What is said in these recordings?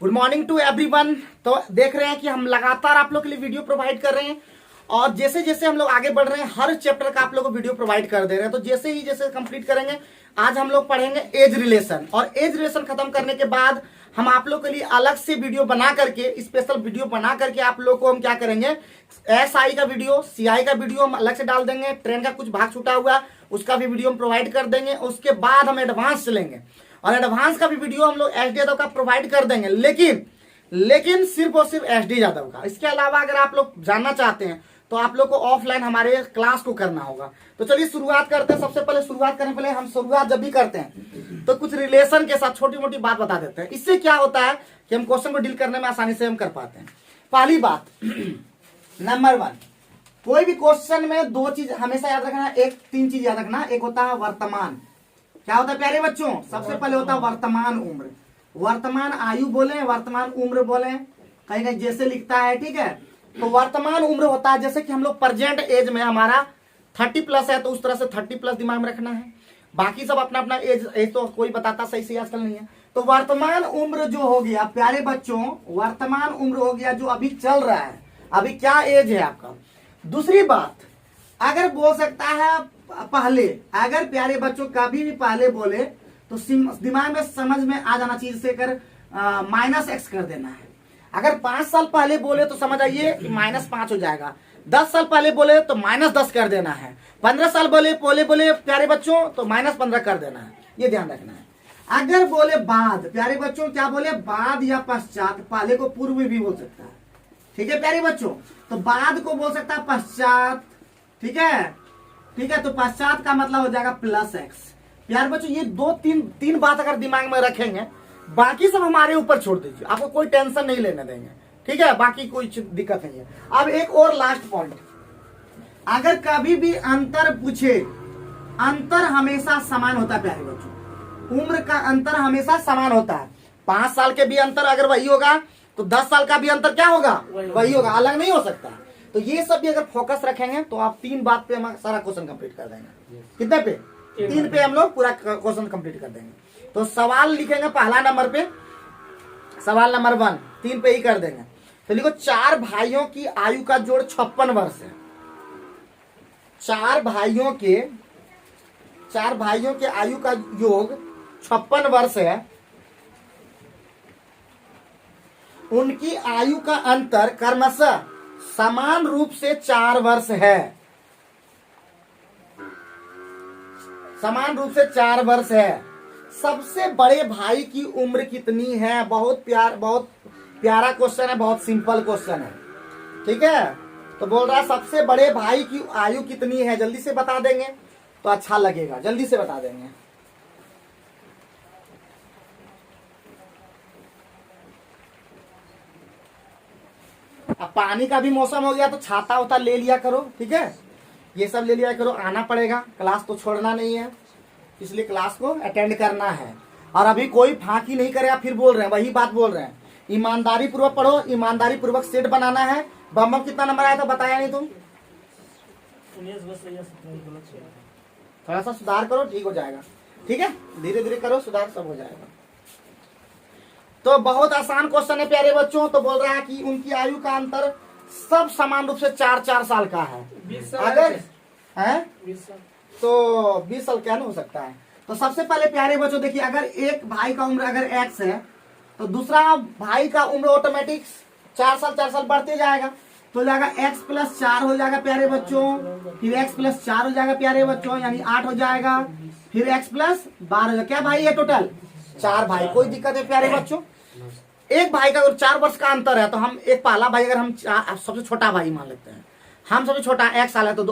Good morning to everyone. तो देख रहे हैं कि हम लगातार आप लोग के लिए वीडियो प्रोवाइड कर रहे हैं और जैसे जैसे हम लोग आगे बढ़ रहे हैं हर चैप्टर का आप लोग को वीडियो प्रोवाइड कर दे रहे हैं। तो जैसे कंप्लीट करेंगे आज हम लोग पढ़ेंगे एज रिलेशन और एज रिलेशन खत्म करने के बाद हम आप लोग के लिए अलग से वीडियो बना करके स्पेशल वीडियो बना करके आप लोग को हम क्या करेंगे, SI का वीडियो CI का वीडियो हम अलग से डाल देंगे। ट्रेन का कुछ भाग छूटा हुआ उसका भी वीडियो हम प्रोवाइड कर देंगे। उसके बाद हम एडवांस चलेंगे और एडवांस का भी वीडियो हम लोग SD यादव का प्रोवाइड कर देंगे, लेकिन सिर्फ और सिर्फ SD यादव का। इसके अलावा अगर आप लोग जानना चाहते हैं तो आप लोग को ऑफलाइन हमारे क्लास को करना होगा। तो चलिए शुरुआत करते हैं। सबसे पहले शुरुआत करने पहले हम शुरुआत जब भी करते हैं तो कुछ रिलेशन के साथ छोटी मोटी बात बता देते हैं। इससे क्या होता है कि हम क्वेश्चन को डील करने में आसानी से हम कर पाते हैं। पहली बात नंबर 1, कोई भी क्वेश्चन में दो चीज हमेशा याद रखना, तीन चीज याद रखना। एक होता है वर्तमान। क्या होता है प्यारे बच्चों? सबसे पहले होता है वर्तमान उम्र। वर्तमान आयु बोले, वर्तमान उम्र बोले, कहीं कहीं जैसे लिखता है, ठीक है। तो वर्तमान उम्र होता है जैसे कि हम लोग प्रेजेंट एज में हमारा 30+ है तो उस तरह से 30+ दिमाग में रखना है। बाकी सब अपना अपना एज तो कोई बताता सही से आजकल नहीं है। तो वर्तमान उम्र जो हो गया प्यारे बच्चों, वर्तमान उम्र हो गया जो अभी चल रहा है, अभी क्या एज है आपका। दूसरी बात, अगर बोल सकता है पहले, अगर प्यारे बच्चों कभी भी पहले बोले तो दिमाग में समझ में आ जाना चाहिए से कर -x कर देना है। अगर 5 साल पहले बोले तो समझ आइए -5 हो जाएगा। 10 साल पहले बोले तो -10 कर देना है। 15 साल बोले प्यारे बच्चों तो -15 कर देना है। ये ध्यान रखना है। अगर बोले बाद, प्यारे बच्चों क्या बोले, बाद या पश्चात, पहले को पूर्व भी बोल सकता है, ठीक है प्यारे बच्चों। तो बाद को बोल सकता है पश्चात, ठीक है। तो पश्चात का मतलब हो जाएगा +x। प्यारे बच्चों ये तीन बात अगर दिमाग में रखेंगे, बाकी सब हमारे ऊपर छोड़ दीजिए, आपको कोई टेंशन नहीं लेने देंगे, ठीक है। बाकी कोई दिक्कत नहीं है। अब एक और लास्ट पॉइंट, अगर कभी भी अंतर पूछे, अंतर हमेशा समान होता है प्यारे बच्चों। उम्र का अंतर हमेशा समान होता है। 5 साल के भी अंतर अगर वही होगा तो 10 साल का भी अंतर क्या होगा, वही होगा, अलग नहीं हो सकता। तो ये सब भी अगर फोकस रखेंगे तो आप 3 बात पे हम सारा क्वेश्चन कंप्लीट कर देंगे। कितने पे? 3 पे हम लोग पूरा क्वेश्चन कंप्लीट कर देंगे। तो सवाल लिखेंगे पहला नंबर पे, सवाल नंबर 1 3 पे ही कर देंगे। तो लिखो 4 भाइयों की आयु का जोड़ 56 वर्ष है। 4 भाइयों के आयु का योग 56 वर्ष है। उनकी आयु का अंतर क्रमशः समान रूप से 4 वर्ष है। समान रूप से 4 वर्ष है। सबसे बड़े भाई की उम्र कितनी है? बहुत प्यारा क्वेश्चन है, बहुत सिंपल क्वेश्चन है, ठीक है। तो बोल रहा है सबसे बड़े भाई की आयु कितनी है, जल्दी से बता देंगे तो अच्छा लगेगा, जल्दी से बता देंगे। अब पानी का भी मौसम हो गया तो छाता उता ले लिया करो, ठीक है। ये सब ले लिया करो, आना पड़ेगा, क्लास तो छोड़ना नहीं है, इसलिए क्लास को अटेंड करना है। और अभी कोई फांकी नहीं करे, आप फिर बोल रहे हैं, वही बात बोल रहे हैं। ईमानदारी पूर्वक पढ़ो, ईमानदारी पूर्वक सेट बनाना है। बम कितना नंबर आया था बताया नहीं तुम? थोड़ा सा सुधार करो, ठीक हो जाएगा, ठीक है। धीरे धीरे करो, सुधार सब हो जाएगा। तो बहुत आसान क्वेश्चन है प्यारे बच्चों। तो बोल रहा है कि उनकी आयु का अंतर सब समान रूप से 4-4 साल का है। अगर है तो 20 साल क्या नहीं हो सकता है। तो सबसे पहले प्यारे बच्चों देखिए, अगर एक भाई का उम्र अगर x है तो दूसरा भाई का उम्र ऑटोमेटिक 4 साल बढ़ते जाएगा। तो जाएगा x + 4 हो जाएगा प्यारे बच्चों, फिर x + 4 हो जाएगा प्यारे बच्चों, यानी 8 हो जाएगा, फिर x + 12 हो जाएगा। क्या भाई है टोटल? 4 भाई। कोई दिक्कत है प्यारे बच्चों? एक भाई का अगर 4 वर्ष का अंतर है तो हम एक पहला भाई, अगर हम सबसे छोटा भाई मान लेते हैं, हम सबसे छोटा 1 साल है तो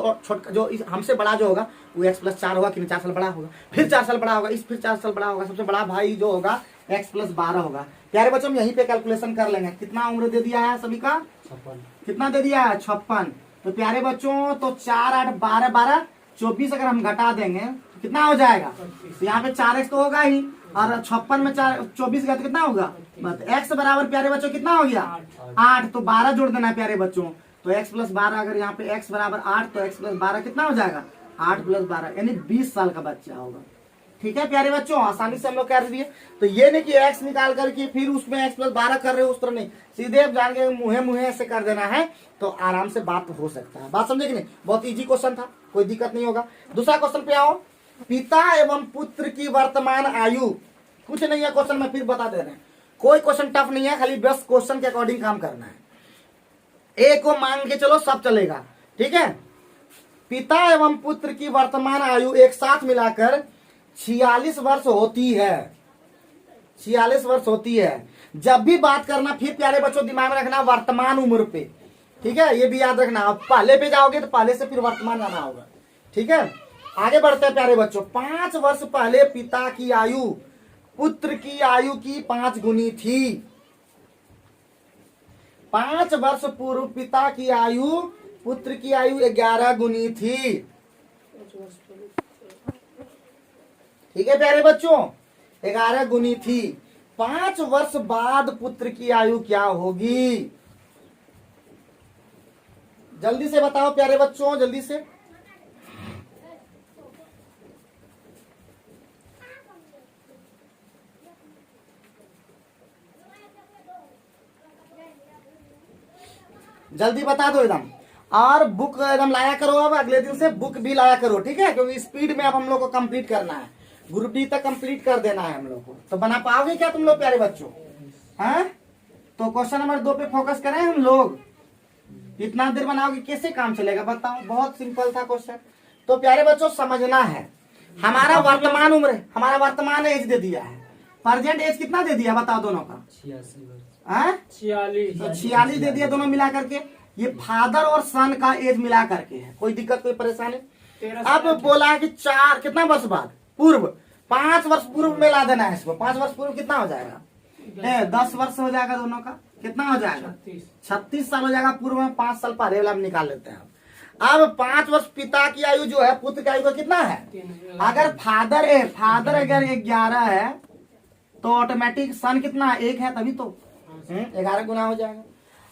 जो हमसे बड़ा जो होगा वो x + 4 होगा, कि 4 साल बड़ा होगा, फिर 4 साल बड़ा होगा, फिर 4 साल बड़ा होगा। सबसे बड़ा भाई जो होगा x + 12 होगा। प्यारे बच्चों हम यहीं पे कैलकुलेशन कर लेंगे। कितना उम्र दे दिया है सभी का? 56। कितना दे दिया है? 56। तो प्यारे बच्चों तो 4 8 12 12 24 अगर हम घटा देंगे तो कितना हो जाएगा? तो यहाँ पे 4x तो होगा ही, और 56 में 24 गया तो कितना होगा? x बराबर प्यारे बच्चों कितना हो गया? 8। तो 12 जोड़ देना है प्यारे बच्चों। तो x + 12, अगर यहाँ पे x बराबर 8 तो x + 12 कितना हो जाएगा? 8 + 12 यानी 20 साल का बच्चा होगा। ठीक है प्यारे बच्चों, आसानी से हम लोग कर दिए। तो ये नहीं कि x निकाल करके फिर उसमें x प्लस 12 कर रहे हो, उस तरह नहीं, सीधे आप जान के मुहे मुहे ऐसे कर देना है तो आराम से बात हो सकता है। बात समझे कि नहीं? बहुत इजी क्वेश्चन था, कोई दिक्कत नहीं होगा। दूसरा क्वेश्चन पे आओ, पिता एवं पुत्र की वर्तमान आयु। कुछ नहीं है क्वेश्चन में, फिर बता दे रहे हैं, कोई क्वेश्चन टफ नहीं है, खाली बस क्वेश्चन के अकॉर्डिंग काम करना है। ए को मांग के चलो सब चलेगा, ठीक है। पिता एवं पुत्र की वर्तमान आयु एक साथ मिलाकर 46 वर्ष होती है। 46 वर्ष होती है। जब भी बात करना, फिर प्यारे बच्चों दिमाग में रखना वर्तमान उम्र पे, ठीक है, ये भी याद रखना। आप पहले पे जाओगे तो पहले से फिर वर्तमान जाना होगा, ठीक है। आगे बढ़ते हैं प्यारे बच्चों। 5 वर्ष पहले पिता की आयु पुत्र की आयु की 5 गुनी थी। 5 वर्ष पूर्व पिता की आयु पुत्र की आयु 11 गुनी थी। ठीक है प्यारे बच्चों, 11 गुनी थी। 5 वर्ष बाद पुत्र की आयु क्या होगी? जल्दी से बताओ प्यारे बच्चों, जल्दी से। जल्दी बता दो एकदम। और बुक एकदम लाया करो, अब अगले दिन से बुक भी लाया करो, ठीक है, क्योंकि स्पीड में अब हम लोग को कंप्लीट करना है। ग्रुप डी तक कंप्लीट कर देना है हम लोग को। तो बना पाओगे क्या तुम लोग प्यारे बच्चों? हैं? तो क्वेश्चन नंबर 2 पे फोकस करें हम लोग। इतना देर बनाओगे कैसे काम चलेगा बताओ? बहुत सिंपल था क्वेश्चन। तो प्यारे बच्चों समझना है, हमारा वर्तमान उम्र, हमारा वर्तमान एज दे दिया है। प्रेजेंट एज कितना दे दिया बताओ दोनों का? 46 दे दिया दोनों मिला करके। ये फादर और सन का एज मिला करके है। कोई दिक्कत कोई परेशानी? अब बोला है कि 4 कितना वर्ष बाद पूर्व, 5 वर्ष पूर्व में ला देना है इसको। 5 वर्ष पूर्व कितना हो जाएगा? 10 वर्ष हो जाएगा दोनों का। कितना हो जाएगा? 36 साल हो जाएगा पूर्व में। 5 साल पहले वाला हम निकाल लेते हैं। अब 5 वर्ष पिता की आयु जो है, पुत्र की आयु का कितना है? अगर फादर अगर 11 है तो ऑटोमेटिक सन कितना? 1 है, तभी तो 11 गुना हो जाएगा।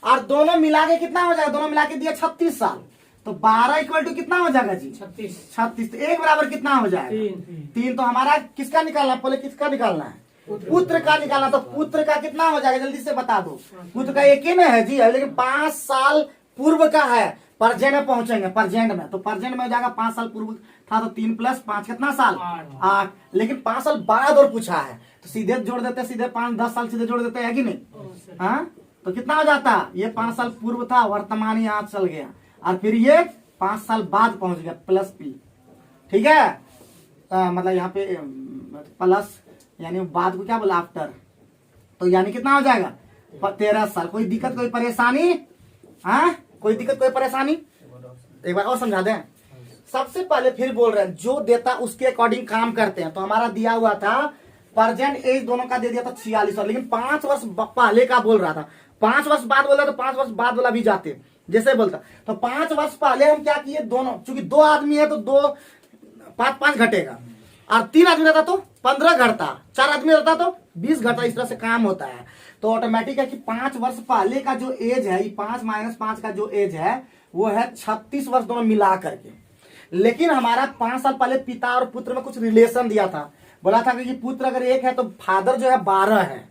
और दोनों मिला के कितना हो जाएगा? दोनों मिला के दिया 36 साल, तो 12 इक्वल टू कितना हो जाएगा जी? 36। तो 1 बराबर कितना हो जाएगा? 3। तो हमारा किसका निकालना है? पहले किसका निकालना है? पुत्र का निकालना। तो पुत्र का कितना हो जाएगा जल्दी से बता दो? पुत्र का 1 ही में है जी, लेकिन 5 साल पूर्व का है। परजेंट में पहुंचेंगे, परजेंट में, तो परजेंट में हो जाएगा 5 साल पूर्व था, तो 3 + 5 कितना साल? 8। लेकिन 5 साल बाद और पूछा है, तो सीधे जोड़ देते, सीधे 5-10 साल सीधे जोड़ देते हैं कि नहीं? हाँ, तो कितना हो जाता? ये 5 साल पूर्व था, वर्तमान यहाँ चल गया, और फिर ये 5 साल बाद पहुंच गया, +P। ठीक है, मतलब यहाँ पे प्लस यानी बाद को क्या बोला? आफ्टर। तो यानी कितना हो जाएगा? 13 साल। कोई दिक्कत कोई परेशानी? हाँ, कोई दिक्कत कोई परेशानी? एक बार और समझा दें। सबसे पहले फिर बोल रहे हैं, जो देता उसके अकॉर्डिंग काम करते हैं। तो हमारा दिया हुआ था प्रेजेंट एज दोनों का दे दिया था 46 वर्ष, लेकिन 5 वर्ष पहले का बोल रहा था। 5 वर्ष बाद बोला तो 5 वर्ष बाद वाला भी जाते जैसे बोलता। तो 5 वर्ष पहले हम क्या किए, दोनों, चूंकि 2 आदमी है तो 2 5 घटेगा, और 3 आदमी रहता तो 15 घटता, 4 आदमी रहता तो 20 घटता। इस तरह से काम होता है। तो ऑटोमेटिक है कि 5 वर्ष पहले का जो एज है, 5 - 5 का जो एज है वो है 36 वर्ष दोनों मिला करके। लेकिन हमारा 5 साल पहले पिता और पुत्र में कुछ रिलेशन दिया था। बोला था कि पुत्र अगर 1 है तो फादर जो है 12 है।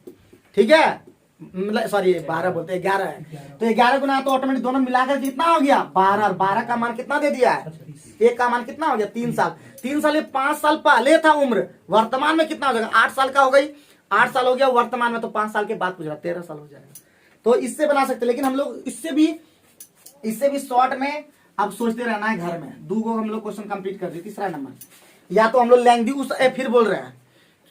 ठीक है, मतलब सॉरी 12 बोलते 11 है, तो 11 गुना तो ऑटोमेटिक दोनों मिलाकर कितना हो गया? 12। और 12 का मान कितना दे दिया है? 1 का मान कितना हो गया? 3 साल। 3 साल, ये 5 साल पहले था उम्र, वर्तमान में कितना हो जाएगा? 8 साल का हो गई। 8 साल हो गया वर्तमान में, तो 5 साल के बाद पूछ रहा, 13 साल हो जाएगा। तो इससे बना सकते, लेकिन हम लोग इससे भी शॉर्ट में अब सोचते रहना है घर में। 2 गो हम लोग क्वेश्चन कंप्लीट कर दिए। तीसरा नंबर, या तो हम लोग लेंदी फिर बोल रहे हैं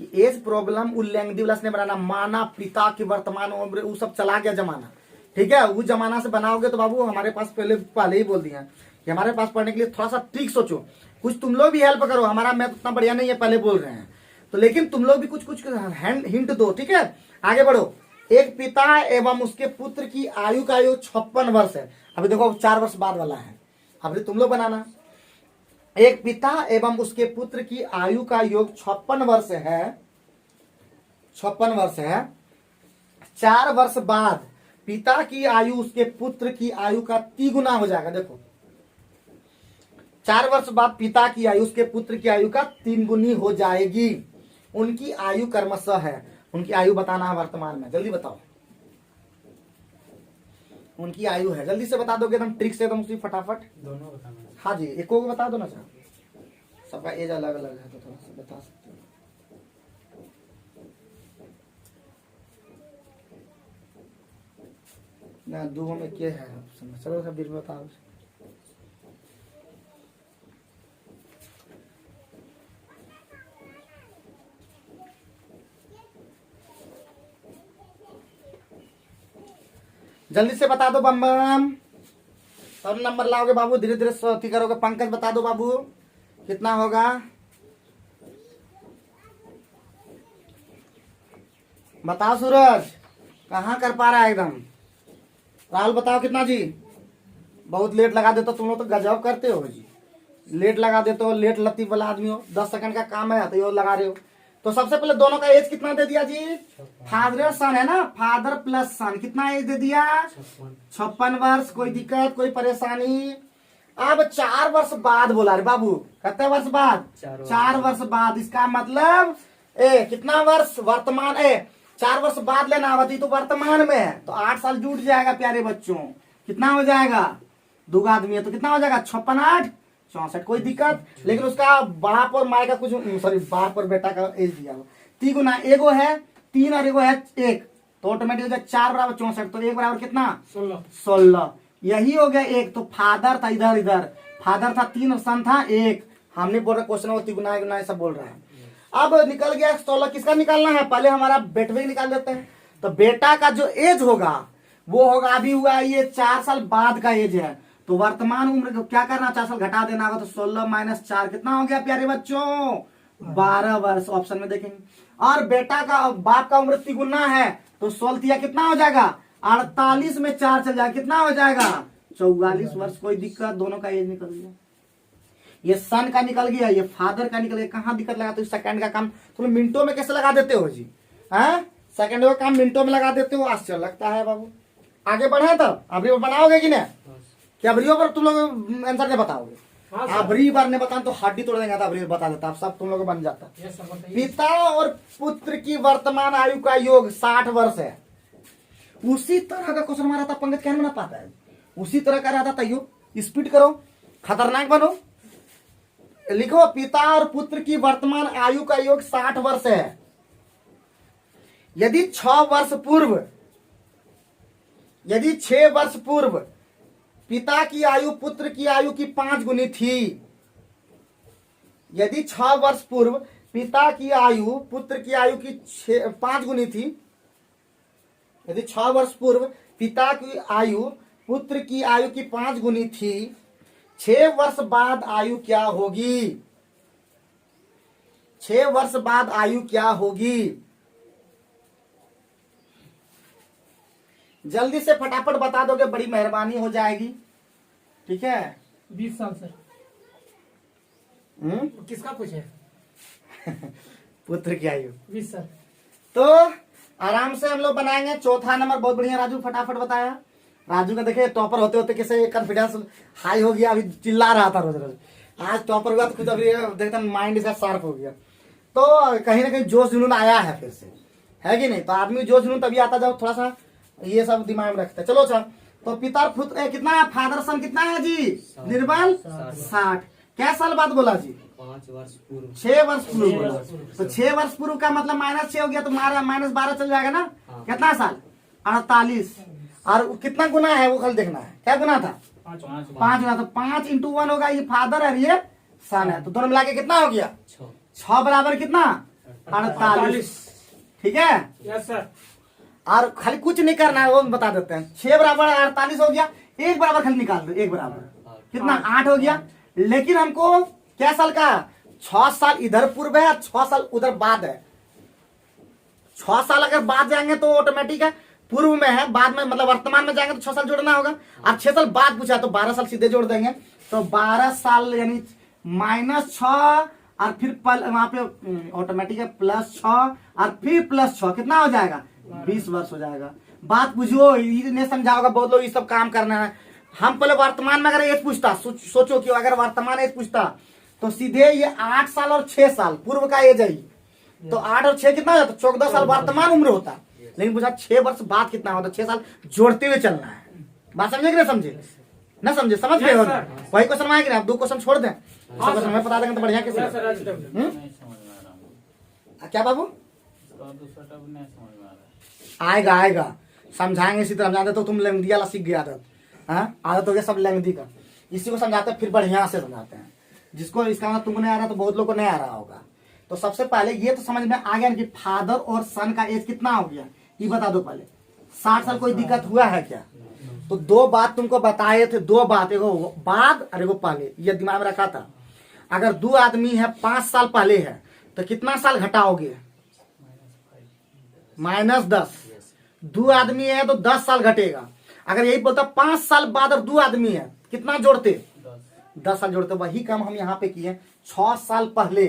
कि एज प्रॉब्लम उल्लेंघी ने बनाना, माना पिता की वर्तमान उम्र, वो सब चला गया जमाना। ठीक है, उस जमाना से बनाओगे तो बाबू हमारे पास पहले ही बोल दिया कि हमारे पास पढ़ने के लिए थोड़ा सा ट्रिक सोचो, कुछ तुम लोग भी हेल्प करो। हमारा मैथ उतना बढ़िया नहीं है, पहले बोल रहे हैं तो, लेकिन तुम लोग भी कुछ हिंट दो। ठीक है, आगे बढ़ो। एक पिता एवं उसके पुत्र की आयु का योग 56 वर्ष है। अभी देखो 4 वर्ष बाद वाला है, अभी तुम लोग बनाना। एक पिता एवं उसके पुत्र की आयु का योग 56 वर्ष है। 56 वर्ष है। 4 वर्ष बाद पिता की आयु उसके पुत्र की आयु का 3 गुना हो जाएगा। देखो 4 वर्ष बाद पिता की आयु उसके पुत्र की आयु का 3 गुनी हो जाएगी। उनकी आयु क्रमशः है, उनकी आयु बताना है वर्तमान में, जल्दी बताओ। उनकी आयु है, जल्दी से बता दोगे एकदम ट्रिक से, एकदम उसी फटाफट। दोनों बताना। हाँ जी, एक को बता दो ना सर, सबका एज अलग अलग है तो थोड़ा सा बता सकते हो। ना दो में क्या है ऑप्शन, चलो सब बीच में बताओ। जल्दी से बता दो बम बम, सब नंबर लाओगे बाबू, धीरे धीरे अति करोगे। पंकज बता दो बाबू कितना होगा, बताओ। सूरज कहाँ कर पा रहा है एकदम। राहुल बताओ कितना जी, बहुत लेट लगा देते हो तुम लोग, तो गजब करते हो जी, लेट लगा देते हो, लेट लतीफ वाला आदमी हो। 10 सेकंड का काम है तो ये लगा रहे हो। तो सबसे पहले दोनों का एज कितना दे दिया जी, फादर सन है ना, फादर प्लस सन, कितना एज दे दिया 56 वर्ष। कोई दिक्कत कोई परेशानी। अब 4 वर्ष बाद बोला रे बाबू, कितने वर्ष बाद, 4 वर्ष बाद। इसका मतलब कितना वर्ष वर्तमान 4 वर्ष बाद लेना आवती तो वर्तमान में है, तो 8 साल जुट जाएगा प्यारे बच्चों। कितना हो जाएगा, 2 आदमी है तो कितना हो जाएगा 56 8 64। कोई दिक्कत, लेकिन उसका बाप और माए का कुछ, सॉरी बाप और बेटा का एज दिया हो। 3 गुना, एगो है 3 और एगो है 1, तो ऑटोमेटिक हो जाए 4 बराबर 64, तो 1 बराबर कितना 16। यही हो गया 1, तो फादर था इधर इधर, फादर था 3 और सन था 1। हमने बोल रहा क्वेश्चन 3 गुना 1 गुना सब बोल रहा है। अब निकल गया 16, किसका निकालना है, पहले हमारा बेटवे निकाल देते हैं। तो बेटा का जो एज होगा वो होगा, अभी हुआ ये 4 साल बाद का एज है, तो वर्तमान उम्र को क्या करना, 4 साल घटा देना होगा, तो 16 - 4 कितना हो गया प्यारे बच्चों 12 वर्ष। ऑप्शन में देखेंगे। और बेटा का बाप का उम्र तिगुना है, तो 16 कितना हो जाएगा 48 में 4 चल जाएगा, कितना हो जाएगा 44 वर्ष। कोई दिक्कत, दोनों का एज निकल गया। ये सन का निकल गया, ये फादर का निकल गया। कहाँ दिक्कत लगा, तो सेकंड का काम तुम मिनटों में कैसे लगा देते हो जी, हैं सेकंड का काम मिनटों में लगा देते हो, आश्चर्य लगता है बाबू। आगे बढ़े तब अबरी बनाओगे कि नहीं, कि अबरियों पर तुम लोग आंसर नहीं बताओगे। अबरी बार नहीं बताओ तो हड्डी तोड़ देंगे, अबरी बता देता, अब सब तुम लोग बन जाता। पिता और पुत्र की वर्तमान आयु का योग 60 वर्ष है। उसी तरह का क्वेश्चन हमारा था, पंकज क्या बना पाता है, उसी तरह का रहता था योग। स्पीड करो, खतरनाक बनो, लिखो पिता और पुत्र की वर्तमान आयु का योग 60 वर्ष है। यदि 6 वर्ष पूर्व पिता की आयु पुत्र की आयु की 5 गुनी थी, यदि 6 वर्ष पूर्व पिता की आयु पुत्र की आयु की 5 गुनी थी, यदि 6 वर्ष पूर्व पिता की आयु पुत्र की आयु की 5 गुनी थी, 6 वर्ष बाद आयु क्या होगी, 6 वर्ष बाद आयु क्या होगी, जल्दी से फटाफट बता दोगे बड़ी मेहरबानी हो जाएगी। ठीक है 20 साल सर। किसका पूछे पुत्र की आयु 20 साल। तो आराम से हम लोग बनाएंगे। चौथा नंबर बहुत बढ़िया राजू, फटाफट बताया। राजू का देखे टॉपर होते होते कैसे कॉन्फिडेंस हाई हो गया, अभी चिल्ला रहा था रोज रोज, आज टॉपर हुआ तो खुद अभी देखता माइंड इसका शार्प हो गया। तो कहीं ना कहीं जोश जुनून आया है फिर से, है कि नहीं। तो आदमी जोश जुनून तभी आता जब थोड़ा सा ये सब दिमाग में रखते हैं। चलो अच्छा, तो पिता पुत्र कितना है, फादर सन कितना है जी निर्मल 60। क्या साल बाद बोला जी 5 वर्ष पूर्व, 6 वर्ष पूर्व। तो 6 वर्ष पूर्व का मतलब -6 हो गया, तो -12 चल जाएगा ना। कितना साल 48। और कितना गुना है वो कल देखना है, क्या गुना था 5 गुना, तो 5 × 1 होगा, ये फादर है ये सन है, तो दोनों मिला के कितना हो गया 6 बराबर कितना 48। ठीक है यस सर। और खाली कुछ नहीं करना है, वो बता देते हैं। 6 बराबर 48 हो गया, 1 बराबर खाली निकाल दो, 1 बराबर कितना 8 हो गया। लेकिन हमको क्या साल का 6 साल इधर पूर्व है, 6 साल उधर बाद है। 6 साल अगर बाद जाएंगे तो ऑटोमेटिक है, पूर्व में है, बाद में मतलब वर्तमान में जाएंगे तो 6 साल जोड़ना होगा। अब 6 साल बाद पूछा तो 12 साल सीधे जोड़ देंगे, तो 12 साल यानी -6 और फिर वहां पे ऑटोमेटिक है +6 और फिर +6 कितना हो जाएगा 20 वर्ष हो जाएगा। बात बुझो, नहीं समझा होगा बहुत लोग, ये सब काम करना है। हम पहले वर्तमान में अगर एज पूछता, सोचो कि अगर वर्तमान एज पूछता तो सीधे ये 8 साल और 6 साल पूर्व का एज है ये। तो 8 और 6 कितना हो जाता, 14 साल वर्तमान उम्र होता। लेकिन पूछा 6 वर्ष बाद कितना होता, 6 साल जोड़ते हुए चलना है। बात समझे कि नहीं समझे? ना समझे, समझ गए हो? वही क्वेश्चन आएगा ना, आप 2 क्वेश्चन छोड़ दें, क्वेश्चन हमें बता देंगे तो बढ़िया। किसी क्या बाबू आएगा आएगा, समझाएंगे इसी तरह। समझाते तो तुम लेंगदी वाला सीख गया आदत, आदत हो गया सब लेंगदी का। इसी को समझाते फिर बढ़िया से समझाते हैं। जिसको इसका मतलब तुमको नहीं आ रहा तो बहुत लोग को नहीं आ रहा होगा। तो सबसे पहले ये तो समझ में आ गया कि फादर और सन का एज कितना हो गया, ये बता दो पहले। 60 साल कोई दिक्कत हुआ है क्या? तो 2 बात तुमको बताए थे, 2 बात, एगो बाद और एगो पहले, ये दिमाग में रखा था। अगर 2 आदमी है 5 साल पहले है तो कितना साल घटाओगे, -10। 2 आदमी है तो 10 साल घटेगा। अगर यही बोलता 5 साल बाद और 2 आदमी है, कितना जोड़ते, 10 साल जोड़ते। वही काम हम यहाँ पे किए। 6 साल पहले,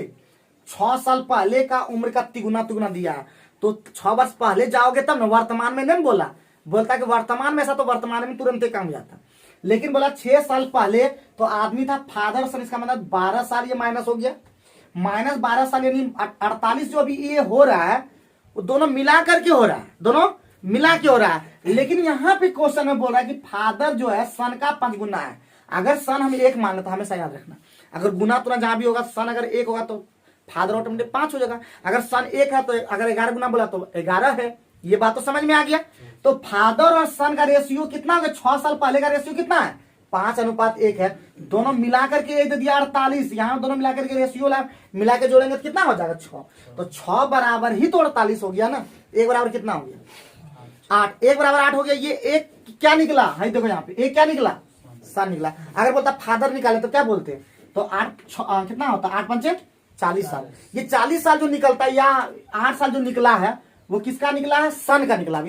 6 साल पहले का उम्र का तिगुना दिया है। तो 6 वर्ष पहले जाओगे तब ना, वर्तमान में नहीं बोलता कि वर्तमान में, ऐसा तो वर्तमान में तुरंत ही काम हो जाता। लेकिन बोला 6 साल पहले तो आदमी था फादर सन, इसका मतलब 12 साल ये माइनस हो गया, -12 साल यानी 48। जो अभी ये हो रहा है वो दोनों मिला करके हो रहा है, दोनों मिला के हो रहा है। लेकिन यहाँ पे क्वेश्चन में बोल रहा है कि फादर जो है सन का 5 गुना है। अगर सन हम 1 मान लेते, हमेशा याद रखना, अगर गुना तुना जहां भी होगा, सन अगर 1 होगा तो फादर ऑटोमेटिक 5 हो जाएगा। अगर सन 1 है तो अगर 11 गुना बोला तो 11 है। ये बात तो समझ में आ गया। तो फादर और सन का रेशियो कितना होगा, 6 साल पहले का रेशियो कितना है, 5:1 है। दोनों मिलाकर के एज दिया 48, यहाँ दोनों मिलाकर के रेशियो मिला के जोड़ेंगे तो कितना हो जाएगा, 6। तो 6 बराबर ही तो 48 हो गया ना। 1 बराबर कितना हो गया, 8। 1 बराबर 8 हो गया। ये 1 क्या निकला है, देखो यहाँ पे 1 क्या निकला, सन निकला। अगर बोलता फादर निकाले तो क्या बोलते, तो 8 कितना होता, 8 पंचे 40 साल। ये 40 साल जो निकलता है या 8 साल जो निकला है वो किसका निकला है, सन का निकला।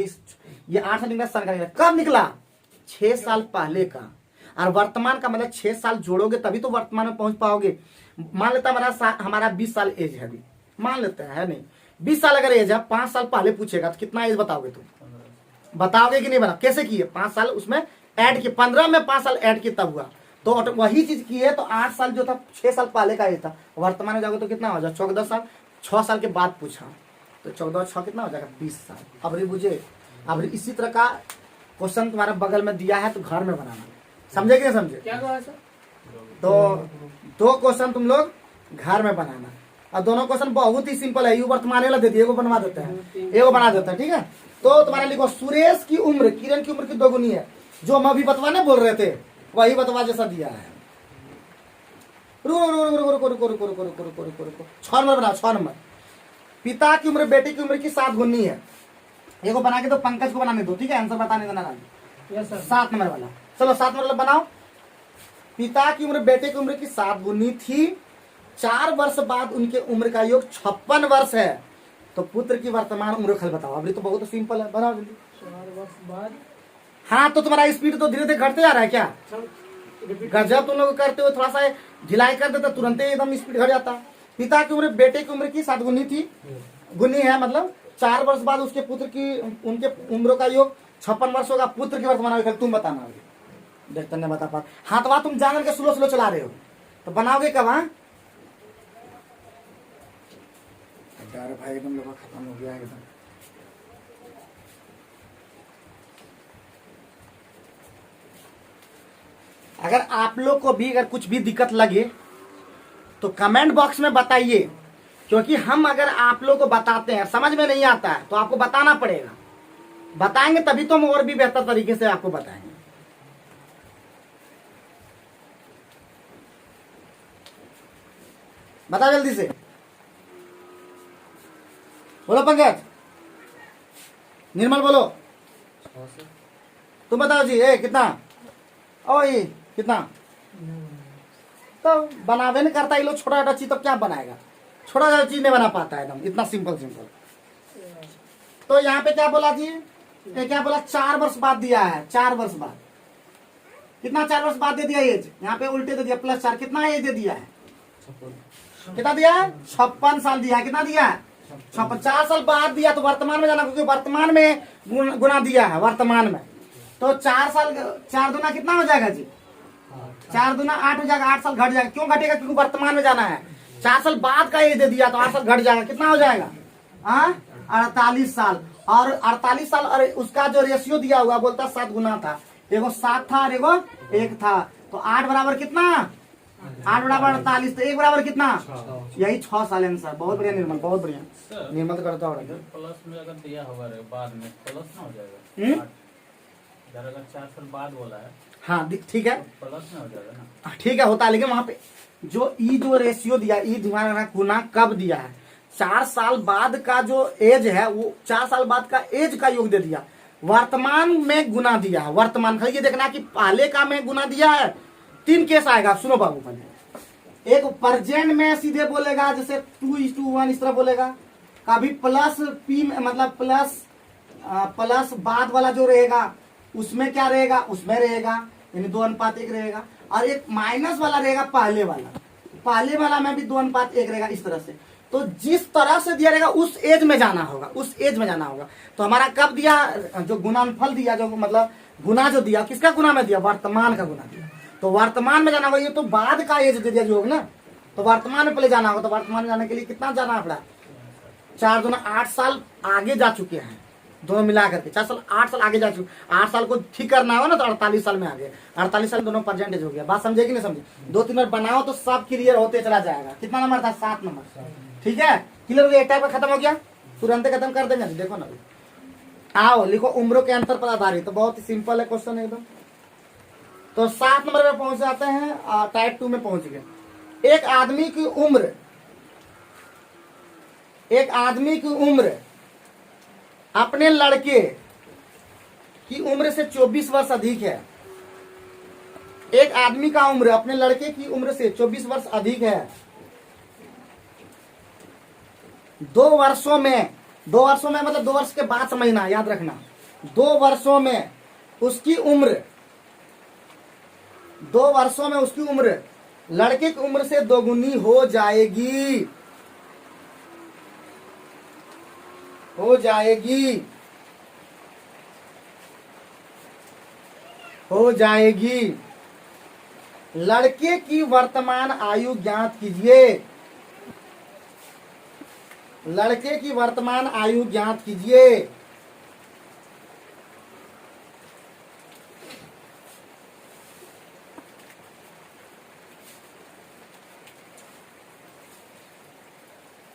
ये 8 साल निकला, सन का निकला। कब निकला, 6 साल पहले का। और वर्तमान का मतलब 6 साल जोड़ोगे तभी तो वर्तमान में पहुंच पाओगे। मान लेता हमारा 20 साल एज है अभी, मान लेते है नहीं, 20 साल अगर एज है, 5 साल पहले पूछेगा तो कितना एज बताओगे तुम, बताओगे कि नहीं बता? कैसे किए, 5 साल उसमें ऐड किए, 15 में 5 साल ऐड किए तब हुआ। तो वही चीज की है। तो 8 साल जो था 6 साल पहले का एज था, वर्तमान में जाओगे तो कितना हो जाएगा, 14 साल। 6 साल के बाद पूछा तो 14 और 6 कितना हो जाएगा, 20 साल। अब बुझे। अब इसी तरह का क्वेश्चन तुम्हारे बगल में दिया है तो घर में बनाना, समझे कि नहीं समझे? क्या कहा सर? तो 2 क्वेश्चन तुम लोग घर में बनाना। और दोनों क्वेश्चन बहुत ही सिंपल है। यू वर्तमान वाला दे दिए, एगो बनवा देते हैं, एगो बना देता है, ठीक है। तो तुम्हारा लिखो, सुरेश की उम्र किरण की उम्र की 2 गुनी है। जो हम अभी बतवाने बोल रहे थे वही बतवा जैसा दिया है। रुको 6 नंबर बनाओ, 6 नंबर। पिता की उम्र बेटे की उम्र की 7 गुनी है। एगो बना के तो पंकज को बनाने दो, ठीक है, आंसर बताने देना। 7 नंबर वाला, चलो 7 नंबर वाला बनाओ। पिता की उम्र बेटे की उम्र की 7 गुनी थी। 4 वर्ष बाद उनके उम्र का योग 56 वर्ष है। तो पुत्र की वर्तमान उम्र खल बताओ। अभी तो बहुत सिंपल है, बनाओ जल्दी। 4 वर्ष बाद। हाँ, तो तुम्हारा स्पीड तो धीरे धीरे घटते जा रहा है क्या? गजब तुम लोग करते हो, थोड़ा सा ढिलाई कर देते तुरंत ही एकदम स्पीड घट जाता। पिता की उम्र बेटे की उम्र की 7 गुनी थी, गुनी है मतलब 4 वर्ष बाद उसके पुत्र की उनके उम्र का योग 56 वर्ष होगा। पुत्र की वर्तमान आयु तुम बताना। अभी देखते नहीं बता पा। हाँ, तो तुम जान के स्लो चला रहे हो तो बनाओगे कब? हाँ डर भाई एकदम लोग खत्म हो गया एकदम। अगर आप लोग को भी अगर कुछ भी दिक्कत लगे तो कमेंट बॉक्स में बताइए, क्योंकि हम अगर आप लोग को बताते हैं समझ में नहीं आता है तो आपको बताना पड़ेगा। बताएंगे तभी तो हम और भी बेहतर तरीके से आपको बताएंगे। बता जल्दी से, बोलो पंकज, निर्मल बोलो, तुम बताओ जी। कितना, ओ ये कितना? तो बनावे नहीं करता ये लोग, छोटा छोटा चीज तो क्या बनाएगा, छोटा छोटा चीज नहीं बना पाता है एकदम, इतना सिंपल। तो यहाँ पे क्या बोला जी, क्या बोला, 4 वर्ष बाद दिया है। 4 वर्ष बाद कितना, 4 वर्ष बाद दे दिया एज, यहाँ पे उल्टे दे दिया +4, कितना एज दे दिया है, कितना दिया है, 56 साल दिया है। कितना दिया है, 50 साल बाद दिया। तो वर्तमान में जाना, क्योंकि वर्तमान में गुना दिया है वर्तमान में। तो तो 4 साल 4 दूना कितना हो जाएगा जी? 4 दूना 8 हो जाएगा। 8 साल घट जाएगा। क्यों घटेगा? क्योंकि वर्तमान में जाना है। 4 साल बाद का एज दे दिया तो 8 साल घट जाएगा। कितना हो जाएगा? 48 साल। और 48 साल और उसका जो रेशियो दिया हुआ बोलता 7 गुना था। एगो 7 था और एगो 1 था। तो 8 बराबर कितना? 8 बराबर 48। तो 1 बराबर कितना? यही 6 साल आंसर। बहुत बढ़िया निर्मल, बहुत बढ़िया। निर्मल करता होगा प्लस में अगर दिया होगा रे बाद में प्लस ना हो जाएगा। अगर 4 साल बाद बोला है हाँ ठीक है, तो प्लस में हो जाएगा ना। ठीक है होता है। लेकिन वहां पे जो जो रेशियो दिया, ध्यान रखना गुना कब दिया है। 4 साल बाद का जो एज है वो 4 साल बाद का एज का योग दे दिया। वर्तमान में गुना दिया है। वर्तमान खाली ये देखना कि पहले का में गुना दिया है। 3 केस आएगा, सुनो बाबू। पहले एक प्रेजेंट में सीधे बोलेगा, जैसे 2:1 इस तरह बोलेगा। कभी प्लस पी मतलब प्लस बाद वाला जो रहेगा उसमें क्या रहेगा? उसमें रहेगा, यानी 2:1 रहेगा। और एक माइनस वाला रहेगा पहले वाला में भी 2:1 रहेगा। इस तरह से तो जिस तरह से दिया रहेगा उस एज में जाना होगा, उस एज में जाना होगा। तो हमारा कब दिया? जो गुणनफल दिया, जो मतलब गुना जो दिया, किसका गुना में दिया? वर्तमान का गुना दिया। तो वर्तमान में जाना होगा। ये तो बाद का एज दे दिया जो होगा ना, तो वर्तमान में पहले जाना होगा। तो वर्तमान में जाने के लिए कितना जाना पड़ा? 4 दूना 8 साल आगे जा चुके हैं दोनों मिला करके। 4 साल 8 साल आगे जा चुके। 8 साल को ठीक करना हो ना तो 48 साल में आगे। 48 साल दोनों परसेंटेज हो गया। बात समझे कि नहीं समझे? 2-3 बार बनाओ तो सब क्लियर होते चला जाएगा। कितना नंबर था? 7 नंबर। ठीक है, क्लियर हो गया? एक टाइप का खत्म हो गया, तुरंत खत्म कर देंगे। देखो ना, आओ लिखो उम्रों के अंतर पर आधारित। तो बहुत ही सिंपल है क्वेश्चन एकदम। तो 7 नंबर में पहुंच जाते हैं। टाइप 2 में पहुंच गए। एक आदमी की उम्र अपने लड़के की उम्र से 24 वर्ष अधिक है। एक आदमी का उम्र अपने लड़के की उम्र से 24 वर्ष अधिक है। 2 वर्षों में मतलब 2 वर्ष के बाद समझना, याद रखना। 2 वर्षों में उसकी उम्र लड़के की उम्र से दोगुनी हो जाएगी। लड़के की वर्तमान आयु ज्ञात कीजिए।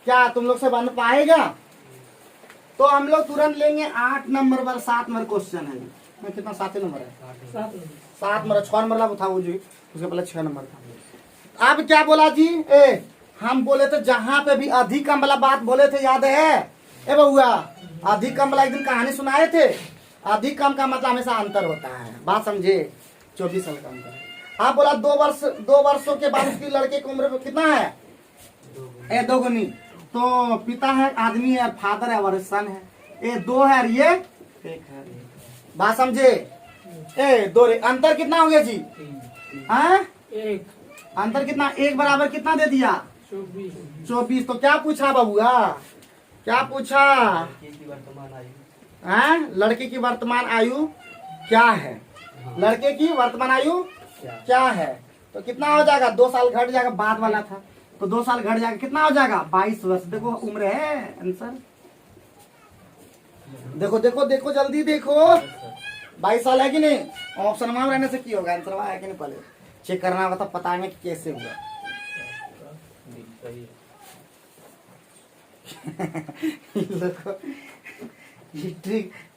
क्या तुम लोग से बन पाएगा? तो हम लोग तुरंत लेंगे 8 नंबर पर। 7 नंबर क्वेश्चन है। मैं कितना? 7 नंबर है। 7 नंबर। 6 नंबर था वो जी, उसके पहले 6 नंबर था। अब क्या बोला जी? हम बोले थे जहां पे भी अधिक कम वाला बात बोले थे, याद है? बउआ, अधिक कम वाला एक दिन कहानी सुनाए थे। अधिक कम का मतलब हमेशा अंतर होता है। बात समझे? 24 साल का अंतर। आप बोला 2 वर्षों के बाद उसकी लड़के की उम्र कितना है? 2 गुनी। तो पिता है, आदमी है, फादर है और सन है। 2 है और ये 1 है। बात समझे? 2 अंतर कितना हो गया जी? अंतर कितना? 1 बराबर कितना दे दिया? 24। तो क्या पूछा बबुआ? क्या पूछा? लड़के की वर्तमान आयु क्या है? लड़के की वर्तमान आयु क्या है? तो कितना हो जाएगा? 2 साल घट जाएगा, बाद वाला था तो 2 साल घट जाएगा। कितना हो जाएगा? 22 वर्ष। देखो उम्र है आंसर। देखो जल्दी देखो। 22 साल है कि नहीं? ऑप्शन में रहने से की होगा? आंसर है कि नहीं? पहले चेक करना होगा, तब पता है कि कैसे हुआ।